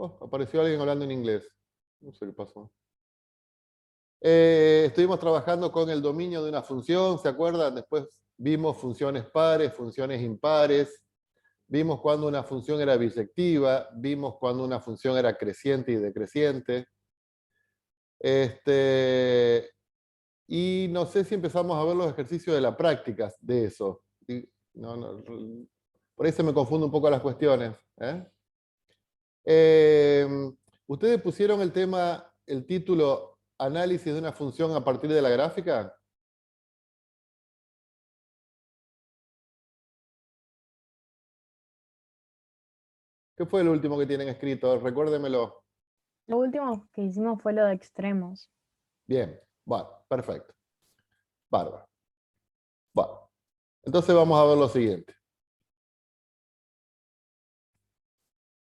Oh, apareció alguien hablando en inglés. No sé qué pasó. Estuvimos trabajando con el dominio de una función, ¿se acuerdan? Después vimos funciones pares, funciones impares, vimos cuando una función era bisectiva, vimos cuando una función era creciente y decreciente. Y no sé si empezamos a ver los ejercicios de la práctica de eso. Por ahí se me confunden un poco las cuestiones. Eh, ¿Ustedes pusieron el tema, el título, análisis de una función a partir de la gráfica? ¿Qué fue el último que tienen escrito? Recuérdemelo. Lo último que hicimos fue lo de extremos. Bien, bueno, perfecto. Bárbaro. Bueno, entonces vamos a ver lo siguiente.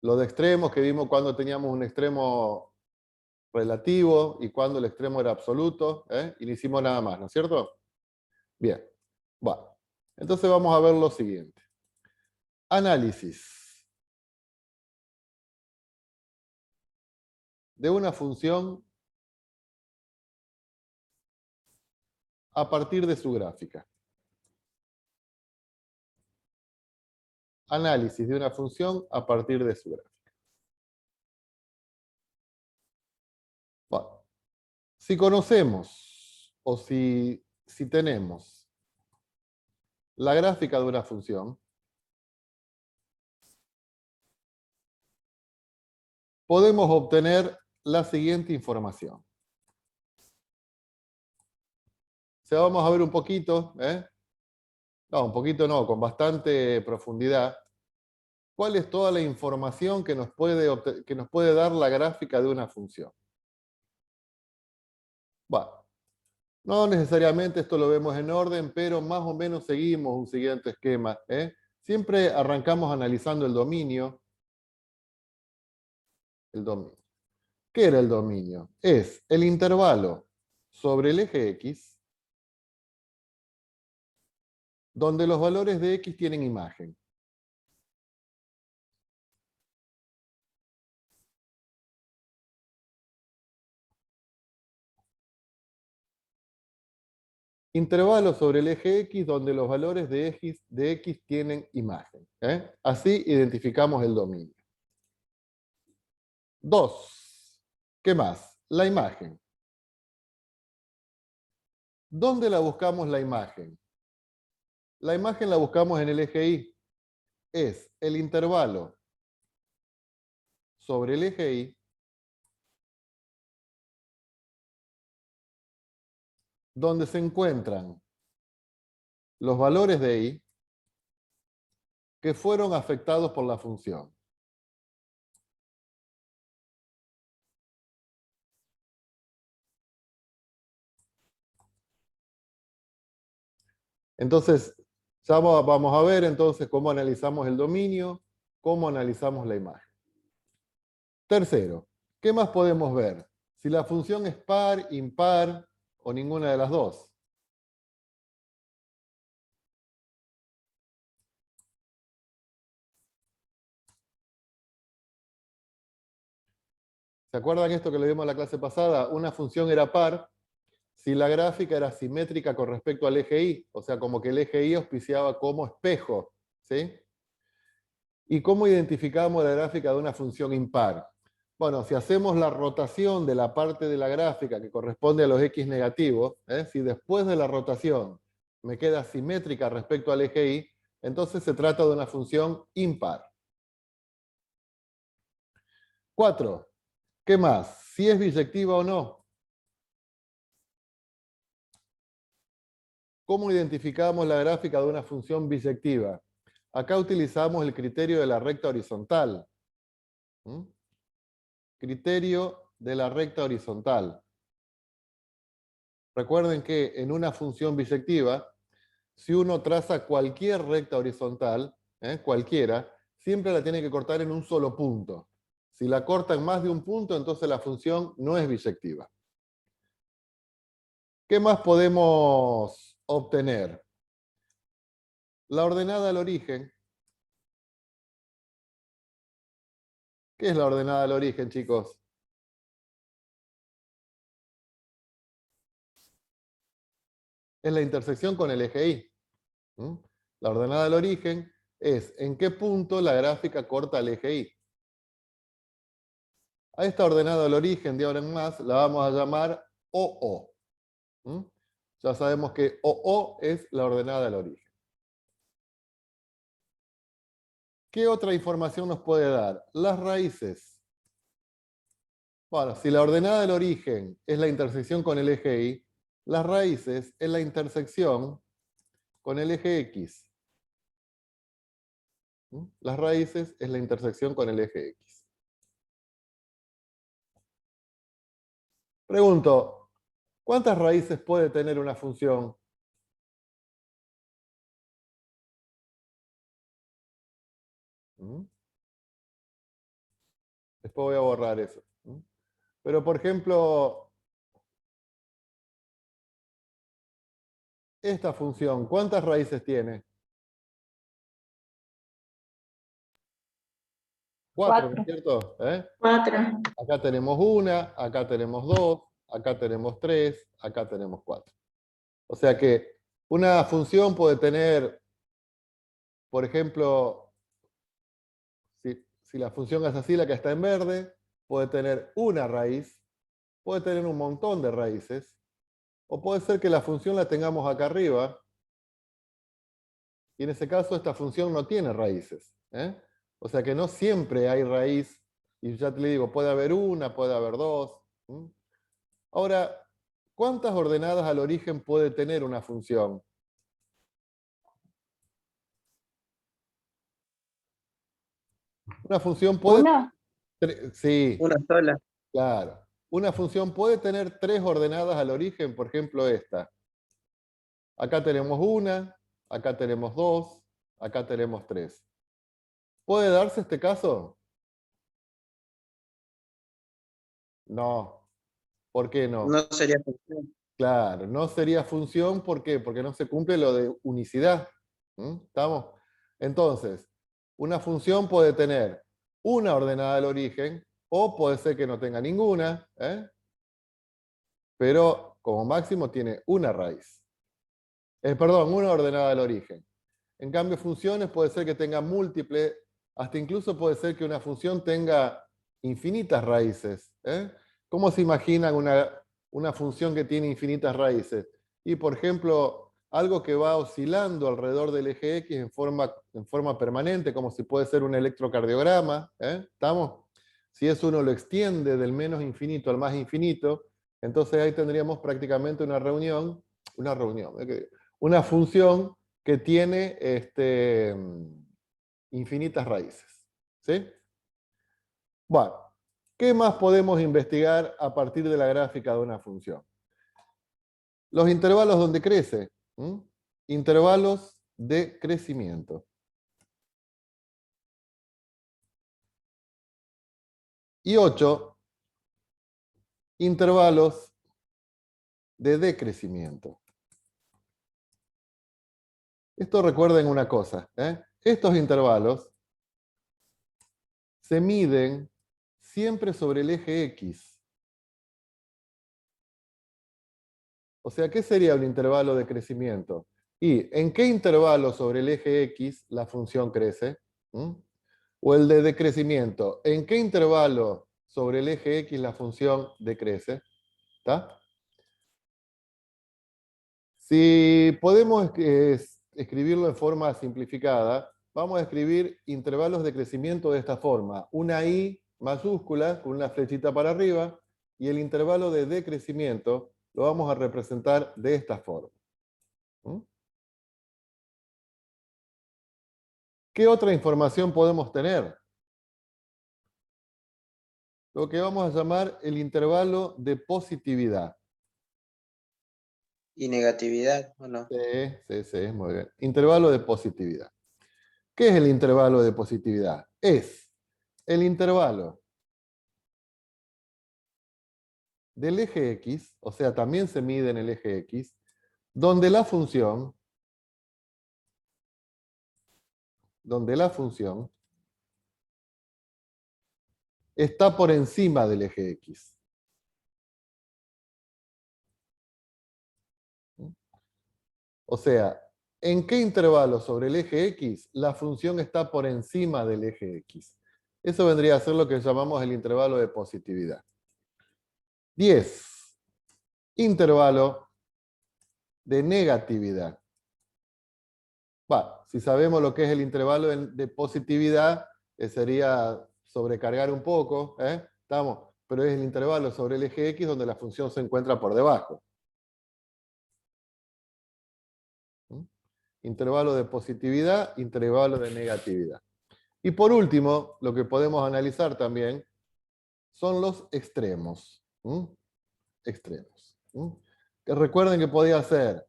Lo de extremos que vimos cuando teníamos un extremo relativo y cuando el extremo era absoluto, y no hicimos nada más, ¿no es cierto? Bien, bueno. Entonces vamos a ver lo siguiente. Análisis de una función a partir de su gráfica. Análisis de una función a partir de su gráfica. Bueno, si conocemos o si tenemos la gráfica de una función, podemos obtener la siguiente información. O sea, vamos a ver un poquito, no, un poquito no, con bastante profundidad, cuál es toda la información que nos puede dar la gráfica de una función. Bueno, no necesariamente esto lo vemos en orden, pero más o menos seguimos un siguiente esquema. Siempre arrancamos analizando el dominio. ¿Qué era el dominio? Es el intervalo sobre el eje X, donde los valores de X tienen imagen. Intervalo sobre el eje X donde los valores de X tienen imagen. Así identificamos el dominio. 2. ¿Qué más? La imagen. ¿Dónde la buscamos la imagen? La imagen la buscamos en el eje Y. Es el intervalo sobre el eje Y donde se encuentran los valores de Y que fueron afectados por la función. Entonces, ya vamos a ver entonces cómo analizamos el dominio, cómo analizamos la imagen. Tercero, ¿qué más podemos ver? Si la función es par, impar o ninguna de las dos. ¿Se acuerdan esto que le vimos en la clase pasada? Una función era par si la gráfica era simétrica con respecto al eje Y, o sea, como que el eje Y auspiciaba como espejo, ¿sí? ¿Y cómo identificamos la gráfica de una función impar? Bueno, si hacemos la rotación de la parte de la gráfica que corresponde a los X negativos, si después de la rotación me queda simétrica respecto al eje Y, entonces se trata de una función impar. 4. ¿Qué más? Si es bisectiva o no. ¿Cómo identificamos la gráfica de una función bisectiva? Acá utilizamos el criterio de la recta horizontal. Criterio de la recta horizontal. Recuerden que en una función bisectiva, si uno traza cualquier recta horizontal, cualquiera, siempre la tiene que cortar en un solo punto. Si la corta en más de un punto, entonces la función no es bisectiva. ¿Qué más podemos obtener? La ordenada al origen, ¿Qué es la ordenada del origen, chicos? Es la intersección con el eje Y. ¿Mm? La ordenada del origen es en qué punto la gráfica corta el eje Y. A esta ordenada del origen de ahora en más la vamos a llamar OO. ¿Mm? Ya sabemos que OO es la ordenada del origen. ¿Qué otra información nos puede dar? Las raíces. Bueno, si la ordenada del origen es la intersección con el eje Y, las raíces es la intersección con el eje X. ¿Mm? Las raíces es la intersección con el eje X. Pregunto, ¿cuántas raíces puede tener una función? ¿Mm? Después voy a borrar eso. ¿Mm? Pero, por ejemplo, esta función, ¿cuántas raíces tiene? 4, ¿no es 4. cierto? ¿Eh? 4. Acá tenemos una, acá tenemos 2, acá tenemos 3, acá tenemos 4. O sea que una función puede tener, por ejemplo, si la función es así, la que está en verde, puede tener una raíz, puede tener un montón de raíces, o puede ser que la función la tengamos acá arriba, y en ese caso esta función no tiene raíces. ¿Eh? O sea que no siempre hay raíz, y ya te le digo, puede haber una, puede haber dos. ¿Mm? Ahora, ¿cuántas ordenadas al origen puede tener una función? Una función puede... ¿Una? Sí, Una sola. claro. Una función puede tener 3 ordenadas al origen, por ejemplo esta. Acá tenemos una, acá tenemos 2, acá tenemos 3. ¿Puede darse este caso? No. ¿Por qué no? No sería función. Claro, no sería función, ¿por qué? Porque no se cumple lo de unicidad. ¿Mm? ¿Estamos? Entonces, una función puede tener una ordenada al origen, o puede ser que no tenga ninguna, ¿eh? Pero como máximo tiene una raíz. Perdón, una ordenada al origen. En cambio, funciones puede ser que tenga múltiples, hasta incluso puede ser que una función tenga infinitas raíces. ¿Eh? ¿Cómo se imaginan una función que tiene infinitas raíces? Y, por ejemplo, algo que va oscilando alrededor del eje X en forma permanente, como si puede ser un electrocardiograma. ¿Eh? ¿Estamos? Si eso uno lo extiende del menos infinito al más infinito, entonces ahí tendríamos prácticamente una función que tiene infinitas raíces. ¿Sí? Bueno, ¿qué más podemos investigar a partir de la gráfica de una función? Los intervalos donde crece. ¿Mm? Intervalos de crecimiento. Y 8, intervalos de decrecimiento. Esto recuerden una cosa. Estos intervalos se miden siempre sobre el eje X. O sea, ¿qué sería un intervalo de crecimiento? ¿Y en qué intervalo sobre el eje X la función crece? ¿Mm? O el de decrecimiento, ¿en qué intervalo sobre el eje X la función decrece? ¿Está? Si podemos escribirlo en forma simplificada, vamos a escribir intervalos de crecimiento de esta forma. Una I mayúscula con una flechita para arriba, y el intervalo de decrecimiento lo vamos a representar de esta forma. ¿Mm? ¿Qué otra información podemos tener? Lo que vamos a llamar el intervalo de positividad. Y negatividad, ¿o no? Sí, muy bien. Intervalo de positividad. ¿Qué es el intervalo de positividad? Es el intervalo del eje X, o sea, también se mide en el eje X, donde la función está por encima del eje X. O sea, ¿en qué intervalo sobre el eje X la función está por encima del eje X? Eso vendría a ser lo que llamamos el intervalo de positividad. 10. Intervalo de negatividad. Si sabemos lo que es el intervalo de positividad, sería sobrecargar un poco, ¿Estamos? Pero es el intervalo sobre el eje X donde la función se encuentra por debajo. Intervalo de positividad, intervalo de negatividad. Y por último, lo que podemos analizar también son los extremos. Extremos. Que recuerden que podía ser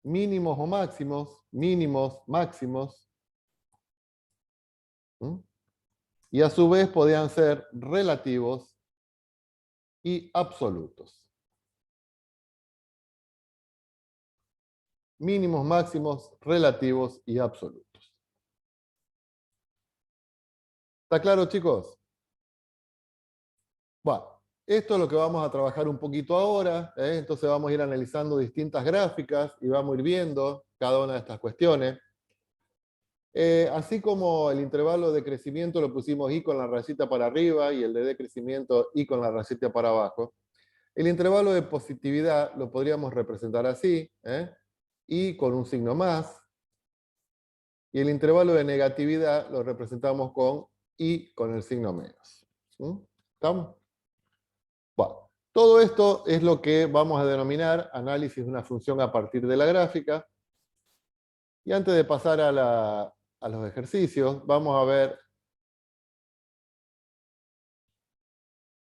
mínimos o máximos, mínimos, máximos. Y a su vez podían ser relativos y absolutos. Mínimos, máximos, relativos y absolutos. ¿Está claro, chicos? Bueno, esto es lo que vamos a trabajar un poquito ahora. Entonces vamos a ir analizando distintas gráficas y vamos a ir viendo cada una de estas cuestiones. Así como el intervalo de crecimiento lo pusimos y con la rayita para arriba y el de decrecimiento y con la rayita para abajo, el intervalo de positividad lo podríamos representar así, y con un signo más, y el intervalo de negatividad lo representamos con y con el signo menos. ¿Estamos? Bueno, todo esto es lo que vamos a denominar análisis de una función a partir de la gráfica. Y antes de pasar a los ejercicios, vamos a ver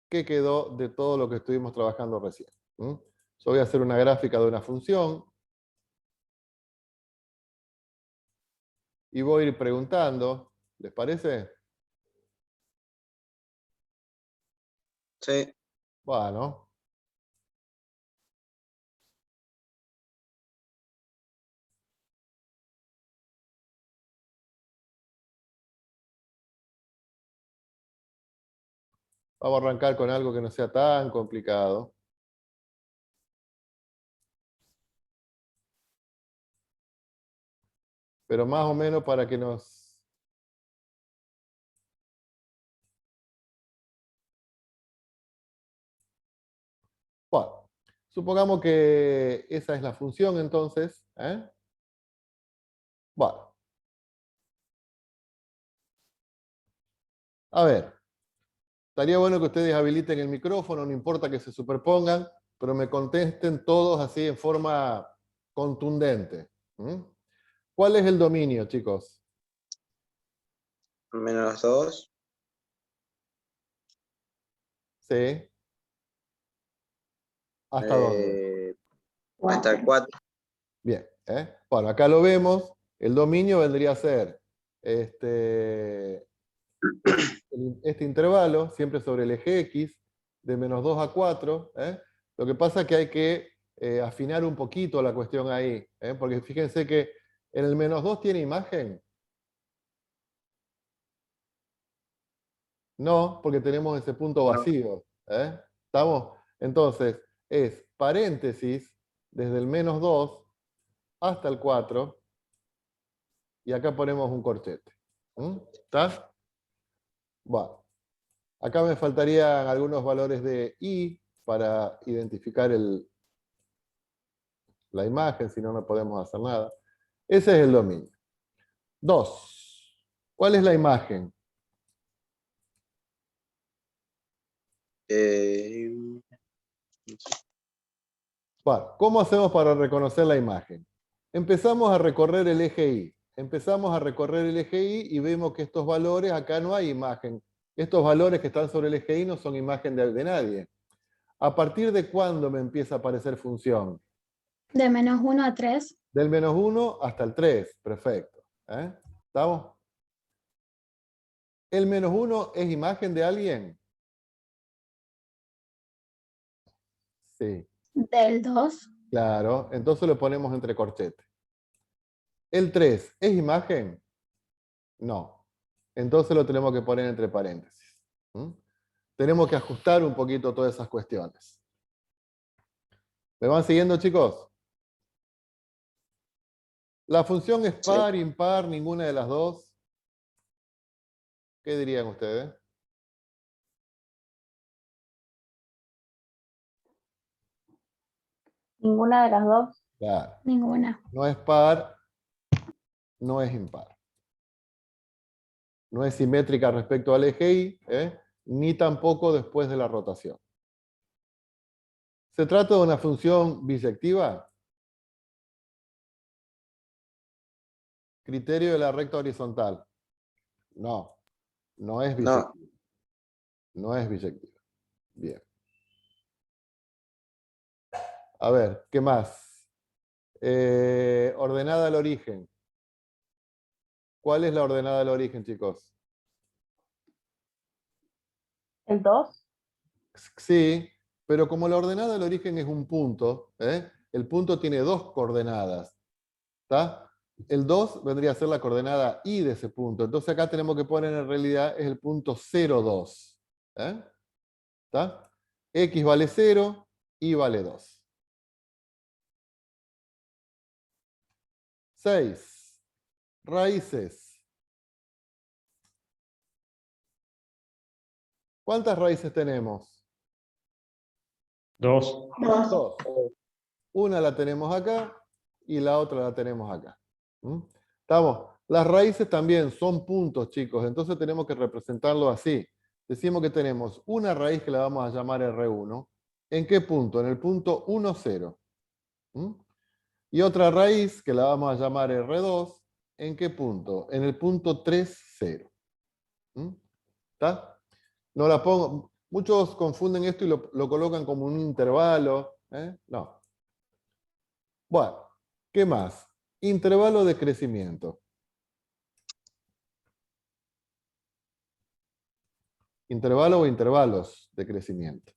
qué quedó de todo lo que estuvimos trabajando recién. Yo voy a hacer una gráfica de una función y voy a ir preguntando, ¿les parece? Sí. Bueno. Vamos a arrancar con algo que no sea tan complicado. Pero más o menos para que nos... Bueno, supongamos que esa es la función entonces. Bueno. A ver. Estaría bueno que ustedes habiliten el micrófono, no importa que se superpongan, pero me contesten todos así en forma contundente. ¿Cuál es el dominio, chicos? -2. Sí. ¿Hasta dónde? Hasta el 4. Bien. Bueno, acá lo vemos. El dominio vendría a ser este intervalo, siempre sobre el eje X, de -2 a 4. Lo que pasa es que hay que afinar un poquito la cuestión ahí, porque fíjense que en el -2 tiene imagen. No, porque tenemos ese punto No. vacío. ¿Estamos? Entonces, es paréntesis desde el -2 hasta el 4, y acá ponemos un corchete. ¿Está? Bueno. Acá me faltarían algunos valores de i para identificar la imagen, si no, no podemos hacer nada. Ese es el dominio. 2. ¿Cuál es la imagen? Bueno, ¿cómo hacemos para reconocer la imagen? Empezamos a recorrer el eje y. Empezamos a recorrer el eje y vemos que estos valores, acá no hay imagen. Estos valores que están sobre el eje y no son imagen de nadie. ¿A partir de cuándo me empieza a aparecer función? De -1 a 3. Del -1 hasta el 3, perfecto. ¿Estamos? ¿El -1 es imagen de alguien? Sí. Del 2. Claro, entonces lo ponemos entre corchetes. ¿El 3 es imagen? No. Entonces lo tenemos que poner entre paréntesis. ¿Mm? Tenemos que ajustar un poquito todas esas cuestiones. ¿Me van siguiendo, chicos? ¿La función es Sí. par, impar, ninguna de las dos? ¿Qué dirían ustedes? Ninguna de las dos. Claro. Ninguna. No es par, no es impar. No es simétrica respecto al eje Y, ni tampoco después de la rotación. ¿Se trata de una función bisectiva? Criterio de la recta horizontal. No, no es bisectiva. No. No es bisectiva. Bien. A ver, ¿qué más? Ordenada al origen. ¿Cuál es la ordenada al origen, chicos? ¿El 2? Sí, pero como la ordenada del origen es un punto, el punto tiene dos coordenadas. ¿Está? El 2 vendría a ser la coordenada y de ese punto. Entonces acá tenemos que poner en realidad es el punto 0, 2. ¿Está? X vale 0, Y vale 2. 6. Raíces. ¿Cuántas raíces tenemos? 2. 2. 2. Una la tenemos acá y la otra la tenemos acá. ¿Estamos? Las raíces también son puntos, chicos, entonces tenemos que representarlo así. Decimos que tenemos una raíz que la vamos a llamar R1. ¿En qué punto? En el punto 1, 0. Y otra raíz que la vamos a llamar R2. ¿En qué punto? En el punto 3, 0. ¿Está? No la pongo. Muchos confunden esto y lo colocan como un intervalo. No. Bueno, ¿qué más? Intervalo de crecimiento. Intervalo o intervalos de crecimiento.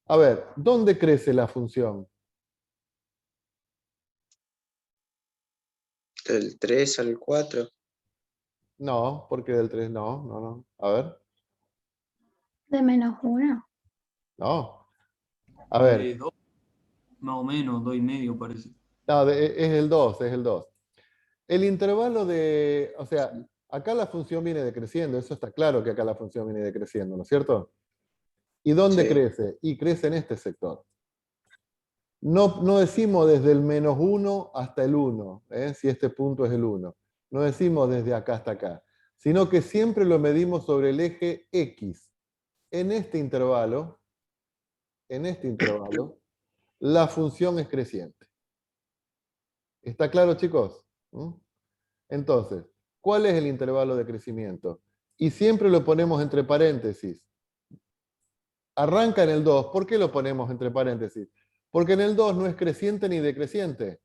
A ver, ¿dónde crece la función? Del 3 al 4. No, porque del 3 no, no, no. A ver, De -1. no. A ver, 2, más o menos, 2,5 parece. no, es el 2, es el 2. El intervalo de, o sea, acá la función viene decreciendo, eso está claro que acá la función viene decreciendo, ¿no es cierto? ¿Y dónde Sí. crece? Y crece en este sector. No, no decimos desde el -1 hasta el 1, si este punto es el 1. No decimos desde acá hasta acá, sino que siempre lo medimos sobre el eje X. En este intervalo, la función es creciente. ¿Está claro, chicos? Entonces, ¿cuál es el intervalo de crecimiento? Y siempre lo ponemos entre paréntesis. Arranca en el 2. ¿Por qué lo ponemos entre paréntesis? Porque en el 2 no es creciente ni decreciente.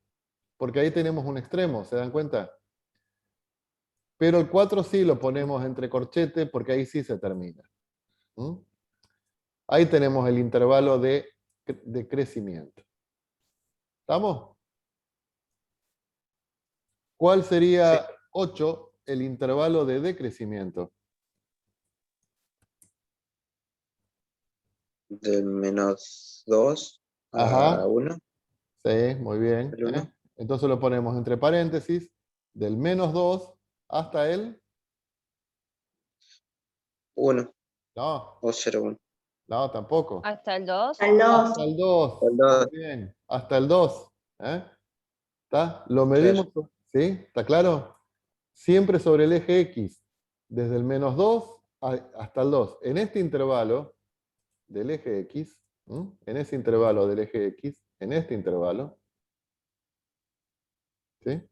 Porque ahí tenemos un extremo, ¿se dan cuenta? Pero el 4 sí lo ponemos entre corchete porque ahí sí se termina. Ahí tenemos el intervalo de crecimiento. ¿Estamos? ¿Cuál sería 8 el intervalo de decrecimiento? Del -2 Ajá. a 1. Sí, muy bien. El 1. Entonces lo ponemos entre paréntesis, del -2 hasta el... 1 No, o 0,1. no, tampoco. Hasta el 2. Al 2. Hasta el 2. El 2. Muy bien, hasta el 2. ¿Está? Lo medimos, Claro. ¿sí? ¿Está claro? Siempre sobre el eje X, desde el -2 hasta el 2. En este intervalo del eje X, en ese intervalo del eje X, en este intervalo, ¿sí?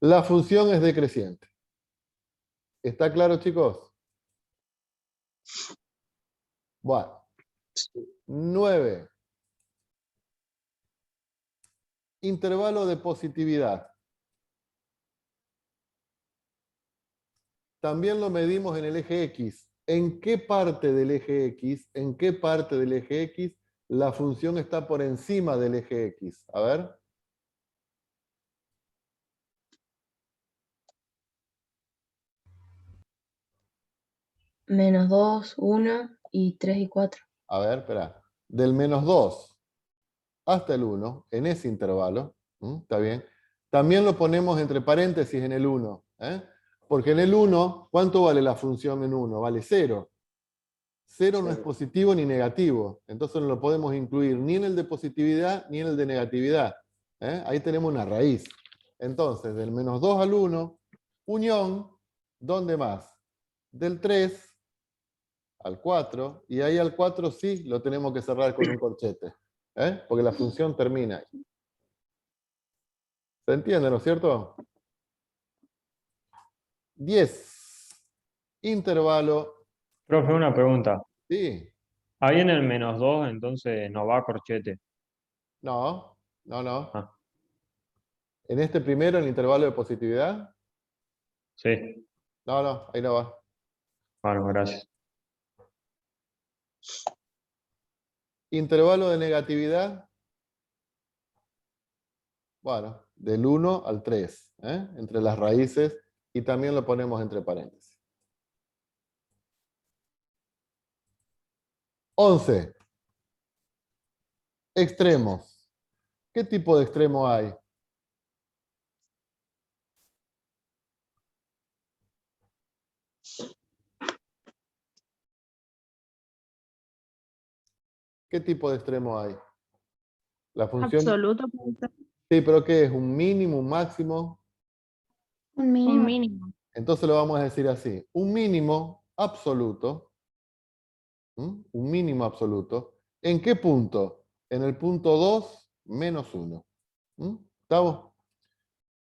La función es decreciente. ¿Está claro, chicos? Bueno, 9. Intervalo de positividad. También lo medimos en el eje X. ¿En qué parte del eje X? ¿En qué parte del eje X la función está por encima del eje X? A ver. Menos 2, 1 y 3 y 4. A ver, espera. Del menos 2 hasta el 1, en ese intervalo, ¿está bien? También lo ponemos entre paréntesis en el 1, ¿eh? Porque en el 1, ¿cuánto vale la función en 1? Vale 0. 0 no es Cero. positivo ni negativo, entonces no lo podemos incluir ni en el de positividad ni en el de negatividad. ¿Eh? Ahí tenemos una raíz. Entonces, del menos 2 al 1, unión, ¿dónde más? Del 3 al 4, y ahí al 4 sí lo tenemos que cerrar con un corchete, ¿eh? Porque la función termina ahí. ¿Se entiende, no es cierto? 10. Intervalo. Profe, una pregunta. Sí. Ahí en el menos 2, entonces no va corchete. No, no, no. Ah, En este primero, en el intervalo de positividad. sí. No, no, ahí no va. Bueno, gracias. Intervalo de negatividad. Bueno, del 1 al 3, ¿eh? Entre las raíces, y también lo ponemos entre paréntesis. 11. Extremos. ¿Qué tipo de extremo hay? ¿Qué tipo de extremo hay? La función... Absoluto, puede ser. Sí, pero ¿qué es? ¿Un mínimo, un máximo? Un Un mínimo. mínimo. Entonces lo vamos a decir así. Un mínimo absoluto. Un mínimo absoluto. ¿En qué punto? En el punto 2 menos 1. ¿Estamos?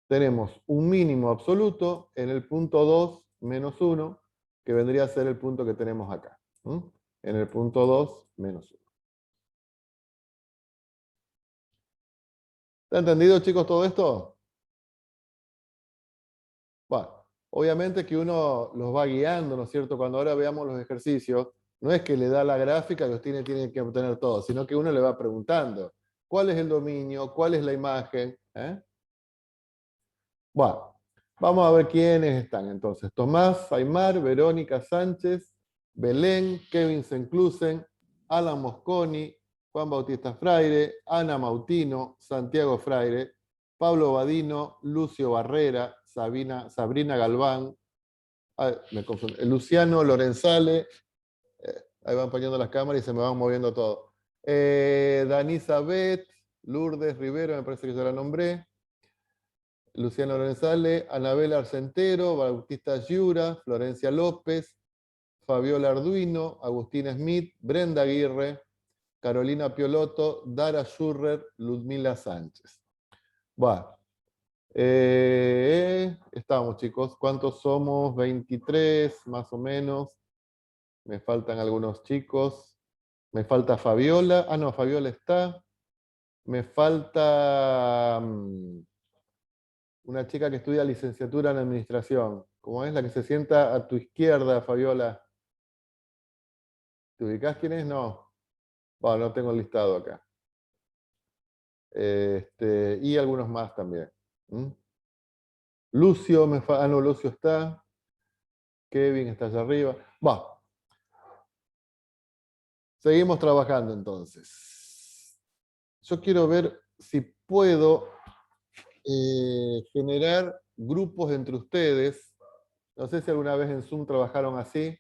Tenemos un mínimo absoluto en el punto 2 menos 1, que vendría a ser el punto que tenemos acá. En el punto 2 menos 1. ¿Está entendido, chicos, todo esto? Bueno, obviamente que uno los va guiando, ¿no es cierto? Cuando ahora veamos los ejercicios, no es que le da la gráfica y los tiene que obtener todos, sino que uno le va preguntando, ¿cuál es el dominio? ¿Cuál es la imagen? Bueno, vamos a ver quiénes están entonces. Tomás, Aymar, Verónica Sánchez, Belén, Kevin Senclusen, Alan Mosconi, Juan Bautista Fraire, Ana Mautino, Santiago Fraire, Pablo Badino, Lucio Barrera, Sabrina Galván, me confundí, Luciano Lorenzale, ahí van poniendo las cámaras y se me van moviendo todo. Danisa Bet, Lourdes Rivero, me parece que ya la nombré. Luciano Lorenzale, Anabel Arcentero, Bautista Giura, Florencia López, Fabiola Arduino, Agustín Smith, Brenda Aguirre, Carolina Piolotto, Dara Schurrer, Ludmila Sánchez. Bueno, estamos, chicos. ¿Cuántos somos? 23, más o menos. Me faltan algunos chicos. Me falta Fabiola. Ah, no, Fabiola está. Me falta una chica que estudia licenciatura en administración. ¿Cómo es? La que se sienta a tu izquierda, Fabiola. ¿Te ubicás quién es? No. Bueno, no tengo el listado acá. Y algunos más también. Lucio, no, Lucio está. Kevin está allá arriba. Va. Seguimos trabajando entonces. Yo quiero ver si puedo generar grupos entre ustedes. No sé si alguna vez en Zoom trabajaron así.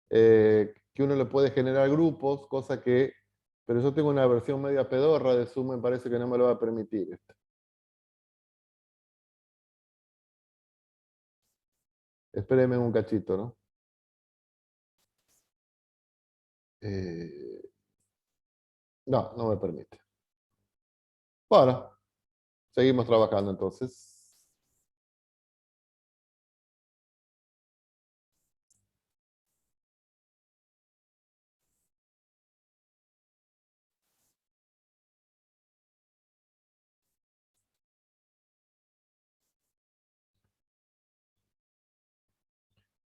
Que uno le puede generar grupos, cosa que... Pero yo tengo una versión media pedorra de Zoom, me parece que no me lo va a permitir. Espérenme un cachito, ¿no? No, no me permite. Bueno, seguimos trabajando entonces.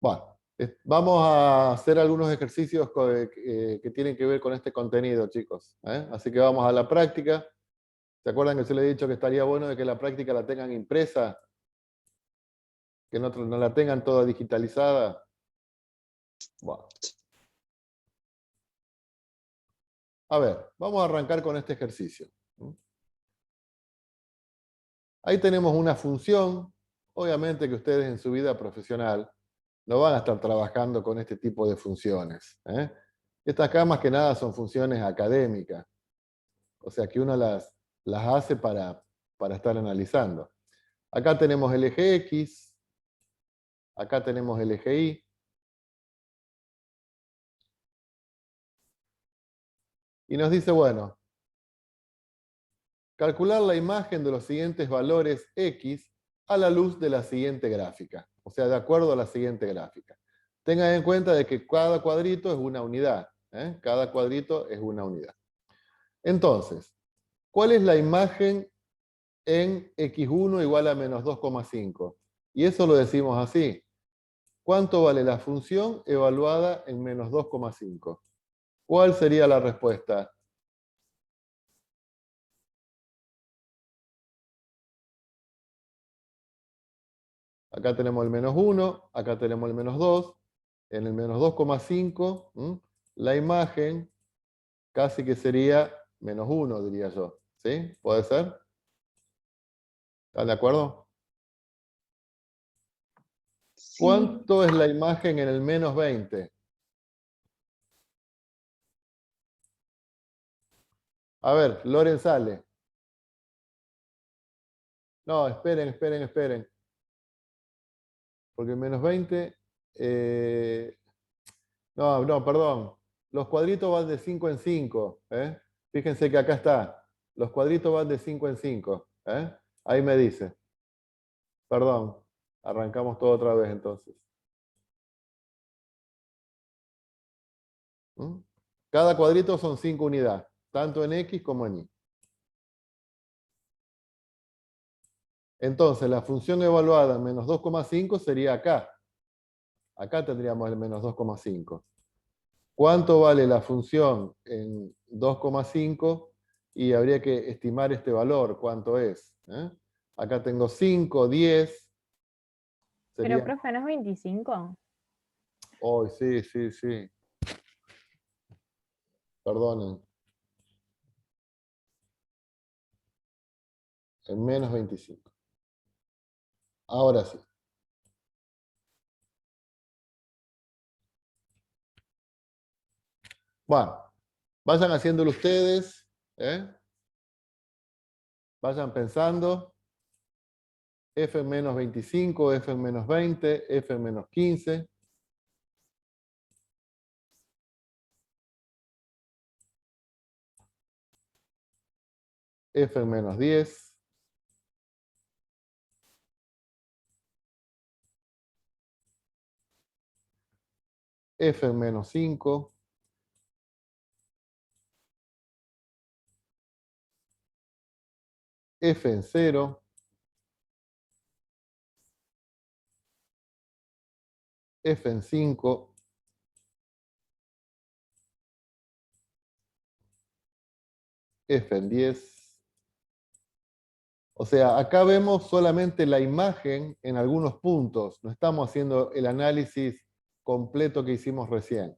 Bueno, vamos a hacer algunos ejercicios que tienen que ver con este contenido, chicos. Así que vamos a la práctica. ¿Se acuerdan que se les he dicho que estaría bueno de que la práctica la tengan impresa? Que no la tengan toda digitalizada. Bueno. A ver, vamos a arrancar con este ejercicio. Ahí tenemos una función. Obviamente que ustedes en su vida profesional no van a estar trabajando con este tipo de funciones. Estas acá más que nada son funciones académicas. O sea que uno las hace para estar analizando. Acá tenemos el eje X. Acá tenemos el eje Y. Y nos dice, bueno, calcular la imagen de los siguientes valores X a la luz de la siguiente gráfica. O sea, de acuerdo a la siguiente gráfica. Tengan en cuenta de que cada cuadrito es una unidad. Cada cuadrito es una unidad. Entonces, ¿cuál es la imagen en x1 igual a menos 2,5? Y eso lo decimos así. ¿Cuánto vale la función evaluada en menos 2,5? ¿Cuál sería la respuesta? Acá tenemos el menos 1, acá tenemos el menos 2. En el menos 2,5, la imagen casi que sería menos 1, diría yo. ¿Sí? ¿Puede ser? ¿Están de acuerdo? Sí. ¿Cuánto es la imagen en el menos 20? A ver, Loren sale. No, esperen. Porque el menos 20... No, perdón. Los cuadritos van de 5 en 5. Fíjense que acá está. Los cuadritos van de 5 en 5. Ahí me dice. Perdón. Arrancamos todo otra vez entonces. Cada cuadrito son 5 unidades, tanto en X como en Y. Entonces, la función evaluada en menos 2,5 sería acá. Acá tendríamos el menos 2,5. ¿Cuánto vale la función en 2,5? Y habría que estimar este valor, ¿cuánto es? Acá tengo 5, 10. Pero, profe, ¿no es 25? Oh, sí. Perdonen. En menos 25. Ahora sí. Bueno, vayan haciéndolo ustedes. Vayan pensando. F en menos 25, F en menos 20, F en menos 15. F en menos 10. F en menos 5. F en 0. F en 5. F en 10. O sea, acá vemos solamente la imagen en algunos puntos. No estamos haciendo el análisis completo que hicimos recién,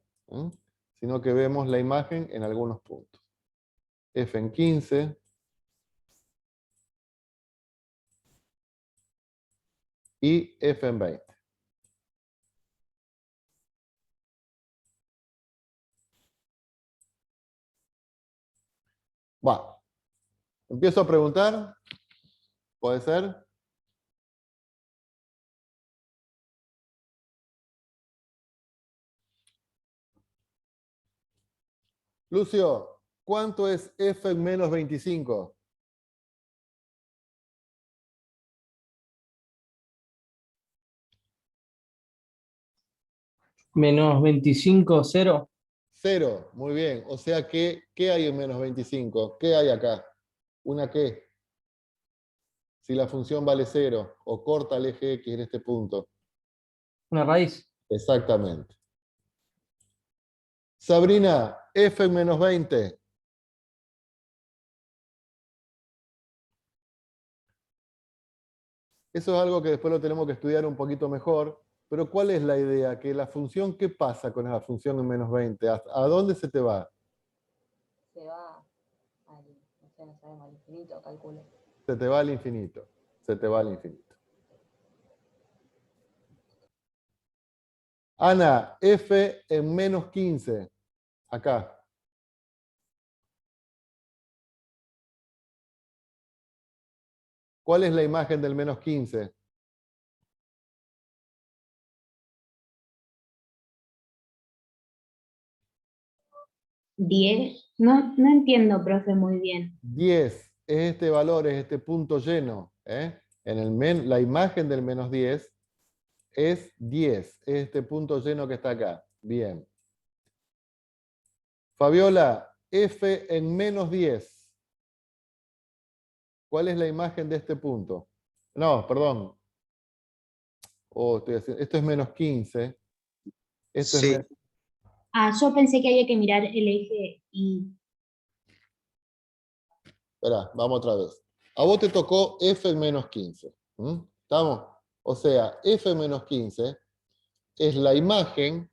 sino que vemos la imagen en algunos puntos. F en 15. Y F en 20. Bueno, empiezo a preguntar. ¿Puede ser? Lucio, ¿cuánto es F en menos 25? Menos 25, 0. 0, muy bien. O sea que, ¿qué hay en menos 25? ¿Qué hay acá? ¿Una qué? Si la función vale 0 o corta el eje X en este punto. Una raíz. Exactamente. Sabrina, F en menos 20. Eso es algo que después lo tenemos que estudiar un poquito mejor, Pero ¿cuál es la idea? Que la función, ¿qué pasa con la función en menos 20? ¿A dónde se te va? Se va al, no sé, no sabemos, al infinito, calculo. Se te va al infinito. Se te va al infinito. Ana, f en menos 15. Acá. ¿Cuál es la imagen del menos 15? No, no entiendo, profe, muy bien. 10 es este valor, es este punto lleno. La imagen del menos 10 es 10, es este punto lleno que está acá. Bien. Fabiola, f en menos 10. ¿Cuál es la imagen de este punto? No, perdón. Esto es menos 15. Esto es Sí, menos... Ah, yo pensé que había que mirar el eje y... Esperá, vamos otra vez. A vos te tocó f en menos 15. ¿Estamos? O sea, f en menos 15 es la imagen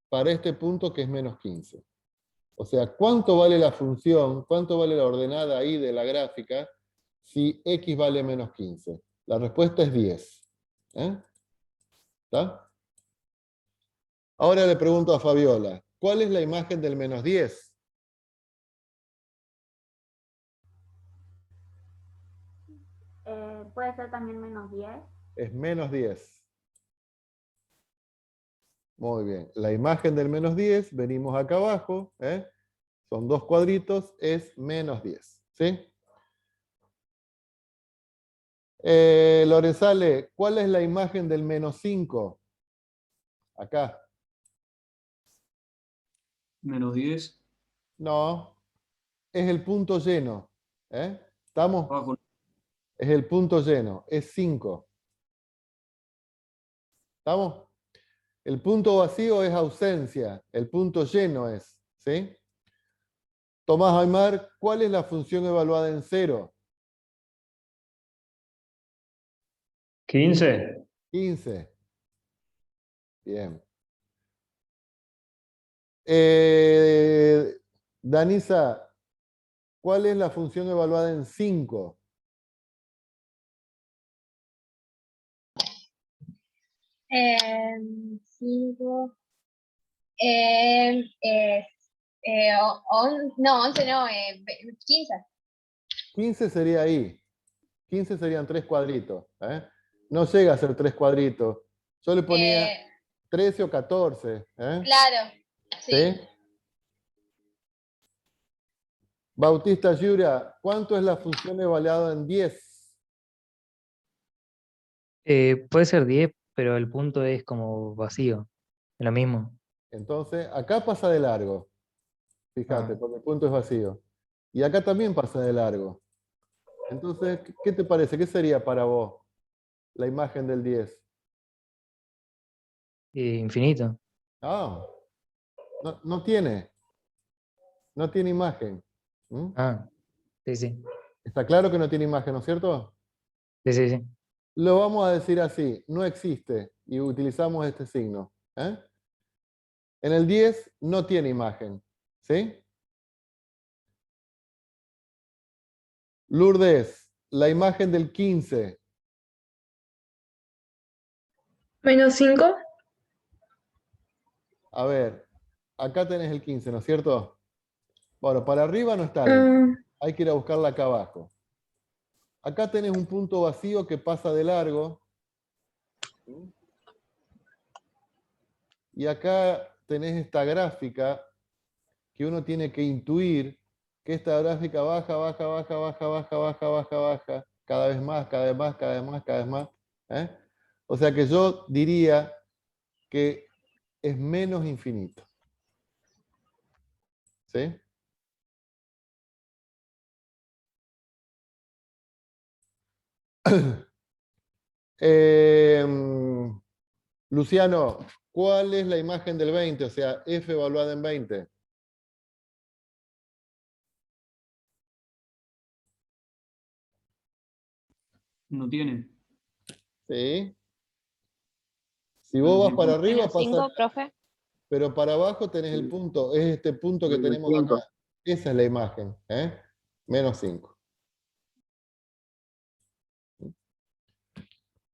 para este punto que es menos 15. O sea, ¿cuánto vale la función, cuánto vale la ordenada ahí de la gráfica si x vale menos 15? La respuesta es 10. ¿Está? Ahora le pregunto a Fabiola, ¿cuál es la imagen del menos 10? Puede ser también menos 10. Es menos 10. Muy bien. La imagen del menos 10, venimos acá abajo, son dos cuadritos, es menos 10. ¿Sí? Lorenzale, ¿cuál es la imagen del menos 5? Acá. Menos 10. No, es el punto lleno. ¿Estamos? Abajo. Es el punto lleno, es 5. ¿Estamos? El punto vacío es ausencia, el punto lleno es. ¿Sí? Tomás Aymar, ¿cuál es la función evaluada en 0? 15. 15. Bien. Danisa, ¿cuál es la función evaluada en 5? Cinco. No, 11 no, 15. 15 sería ahí. 15 serían 3 cuadritos. No llega a ser 3 cuadritos. Yo le ponía 13 o 14. Claro, ¿Sí? Bautista Yura, ¿cuánto es la función evaluada en 10? Puede ser 10, pero el punto es como vacío. Lo mismo. Entonces, acá pasa de largo. Fíjate, Ah, porque el punto es vacío. Y acá también pasa de largo. Entonces, ¿qué te parece? ¿Qué sería para vos la imagen del 10? infinito. Ah, no tiene. No tiene imagen. ¿Mm? Ah, sí, sí. Está claro que no tiene imagen, ¿no es cierto? Sí, sí, sí. Lo vamos a decir así, no existe, y utilizamos este signo. En el 10 no tiene imagen. ¿Sí? Lourdes, la imagen del 15. Menos 5. A ver, acá tenés el 15, ¿no es cierto? Bueno, para arriba no está la imagen. Hay que ir a buscarla acá abajo. Acá tenés un punto vacío que pasa de largo. Y acá tenés esta gráfica que uno tiene que intuir que esta gráfica baja, baja, baja, baja, baja, baja, baja, baja, cada vez más, cada vez más, cada vez más, cada vez más. O sea que yo diría que es menos infinito. ¿Sí? Luciano, ¿cuál es la imagen del 20? O sea, f evaluada en 20. No tiene. ¿Sí? Si vos vas para arriba, Menos 5, pasa, profe. pero para abajo tenés el punto, es este punto que Menos tenemos 5. acá. Esa es la imagen, ¿eh? Menos 5.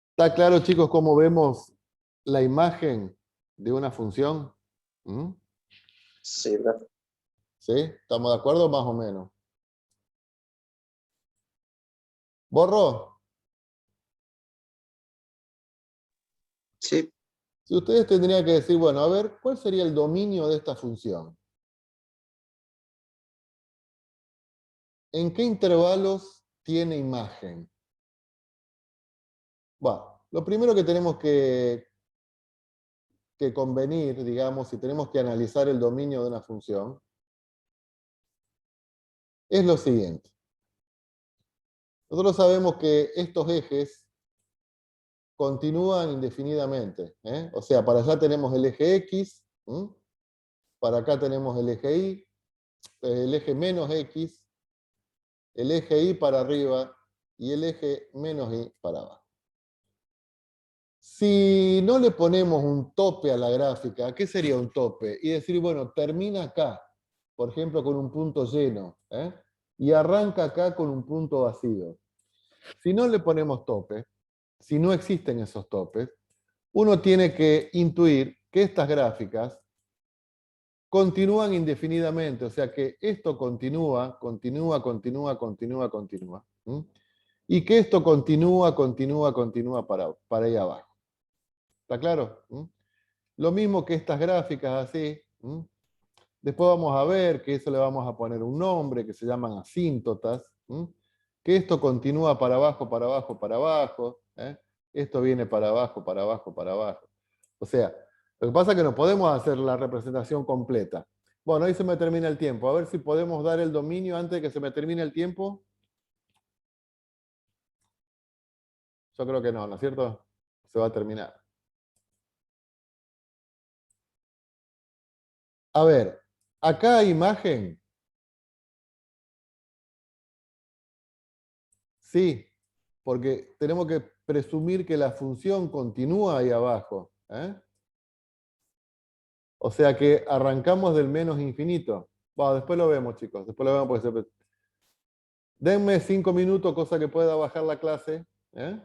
¿Está claro, chicos, cómo vemos la imagen de una función? ¿Mm? Sí, profe. ¿Sí? ¿Estamos de acuerdo? Más o menos. ¿Borro? Sí. Si ustedes tendrían que decir, bueno, a ver, ¿cuál sería el dominio de esta función? ¿En qué intervalos tiene imagen? Bueno, lo primero que tenemos que convenir, digamos, si tenemos que analizar el dominio de una función, es lo siguiente. Nosotros sabemos que estos ejes continúan indefinidamente, ¿eh? O sea, para allá tenemos el eje X, ¿m? Para acá tenemos el eje Y, el eje menos X, el eje Y para arriba y el eje menos Y para abajo. Si no le ponemos un tope a la gráfica, ¿qué sería un tope? Y decir, bueno, termina acá, por ejemplo, con un punto lleno, ¿eh? Y arranca acá con un punto vacío. Si no le ponemos tope, si no existen esos topes, uno tiene que intuir que estas gráficas continúan indefinidamente, o sea que esto continúa, continúa, continúa, continúa, continúa. ¿Mm? Y que esto continúa, continúa, continúa para ahí abajo. ¿Está claro? ¿Mm? Lo mismo que estas gráficas así. ¿Mm? Después vamos a ver que eso le vamos a poner un nombre que se llaman asíntotas. ¿Mm? Que esto continúa para abajo, para abajo, para abajo. ¿Eh? Esto viene para abajo, para abajo, para abajo. O sea, lo que pasa es que no podemos hacer la representación completa. Bueno, ahí se me termina el tiempo. A ver si podemos dar el dominio antes de que se me termine el tiempo. Yo creo que no, ¿no es cierto? Se va a terminar. A ver, acá hay imagen. Sí, porque tenemos que presumir que la función continúa ahí abajo. ¿Eh? O sea que arrancamos del menos infinito. Bueno, después lo vemos, chicos. Después lo vemos porque denme 5 minutos, cosa que pueda bajar la clase. ¿Eh?